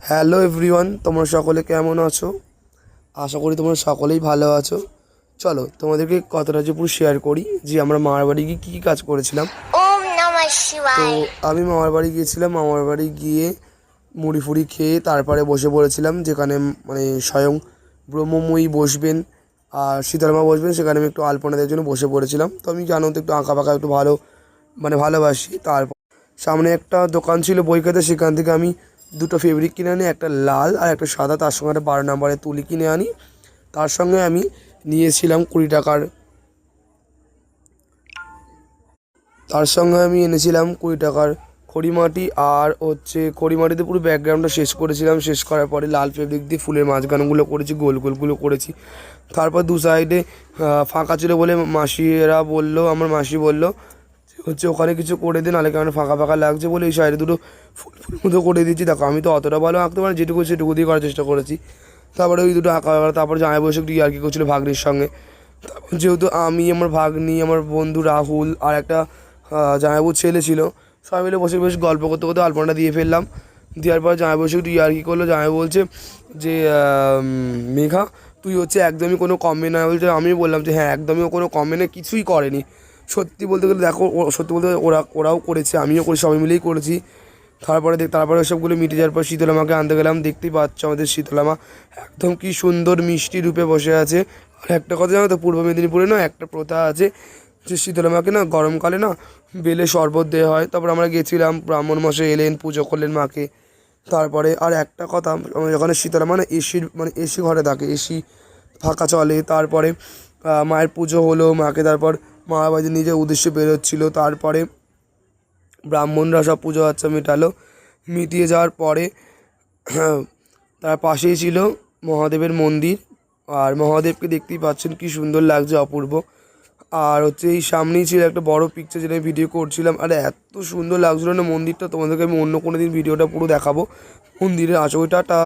Hello everyone, তোমরা সকলে কেমন আছো? আশা করি তোমরা সকলেই ভালো আছো। চলো তোমাদেরকে কথাটা যে পুরো শেয়ার করি যে আমরা মামার বাড়ি গিয়ে কী কী কাজ করেছিলাম। ওম নমঃ তো শিবায়। আমি মামার বাড়ি গিয়েছিলাম, মামার বাড়ি গিয়ে মুড়ি ফুড়ি খেয়ে তারপরে বসে পড়েছিলাম যেখানে মানে স্বয়ং ব্রহ্মময়ী বসবেন আর শীতলমা বসবেন, সেখানে আমি একটু আলপনা দেওয়ার জন্য বসে পড়েছিলাম। তো আমি জানো তো একটু আঁকা পাকা একটু ভালো মানে ভালোবাসি। তারপর সামনে একটা দোকান ছিল বই খাতা, সেখান থেকে আমি দুটো ফেব্রিক কিনে আনি, একটা লাল আর একটা সাদা, তার সঙ্গে একটা 12 নম্বরের তুলি কিনে আনি। তার সঙ্গে আমি নিয়েছিলাম 20 টাকার, তার সঙ্গে আমি এনেছিলাম 20 টাকার খড়িমাটি। আর হচ্ছে খড়িমাটিতে পুরো ব্যাকগ্রাউন্ডটা শেষ করেছিলাম। শেষ করার পরে লাল ফেব্রিক দিয়ে ফুলের মাঝখানগুলো করেছি, গোল গোলগুলো করেছি। তারপর দু সাইডে ফাঁকা ছিল বলে মাসিরা বললো, আমার মাসি বললো যে হচ্ছে ওখানে কিছু করে দিন, নাহলে কেমন ফাঁকা ফাঁকা লাগছে বলে এই সাইডে দুটো ফুল ফুল মতো করে দিয়েছি। দেখো আমি তো অতটা ভালো আঁকতে পারি, যেটুকু সেটুকু দিয়ে করার চেষ্টা করেছি। তারপরে ওই দুটো আঁকা, তারপর জামাই বসে একটু ইয়ার্কি করছিলো ভাগ্নির সঙ্গে। তারপর যেহেতু আমি, আমার ভাগ্নি, আমার বন্ধু রাহুল আর একটা জামাইবাবুর ছেলে ছিল, সবাই মিলে বসে বেশ গল্প করতে করতে আলপনাটা দিয়ে ফেললাম। দেওয়ার পর জামাইবাবু একটু ইয়ার্কি করলো। জামাইবাবু বলছে যে মেঘা, তুই হচ্ছে একদমই কোনো কমে না। বলছে, আমি বললাম যে হ্যাঁ একদমই ও কোনো কমে না, কিছুই করেনি। সত্যি বলতে গেলে দেখো, সত্যি বলতে ওরাও করেছে, আমিও করেছি, সবাই মিলেই করেছি। তারপরে ওসবগুলো মিটে যাওয়ার পর শীতলামাকে আনতে গেলাম। দেখতেই পাচ্ছ আমাদের শীতলামা একদম কি সুন্দর মিষ্টি রূপে বসে আছে। আর একটা কথা জানো তো, পূর্ব মেদিনীপুরে না একটা প্রথা আছে যে শীতলামাকে না গরমকালে না বেলে শরবত দেওয়া হয়। তারপর আমরা গেছিলাম, ব্রাহ্মণ মশাই এলেন, পুজো করলেন মাকে। তারপরে আর একটা কথা, ওখানে শীতলামা না এসি ঘরে থাকে, এসি ফাঁকা চলে। তারপরে মায়ের পুজো হলো, মাকে তারপর মা বাড়ি নিজের উদ্দেশ্যে বেরোচ্ছিলো। তারপরে ব্রাহ্মণরা সব পুজো আচ্ছা মেটালো। মিটিয়ে যাওয়ার পরে তার পাশেই ছিল মহাদেবের মন্দির। আর মহাদেবকে দেখতেই পাচ্ছেন কি সুন্দর লাগছে, অপূর্ব। আর হচ্ছে এই সামনেই ছিল একটা বড় পিকচার, যেটা আমি ভিডিও করছিলাম। আর এত সুন্দর লাগছিলো না মন্দিরটা, তোমাদেরকে আমি অন্য কোনো দিন ভিডিওটা পুরো দেখাবো মন্দিরের আচরটা।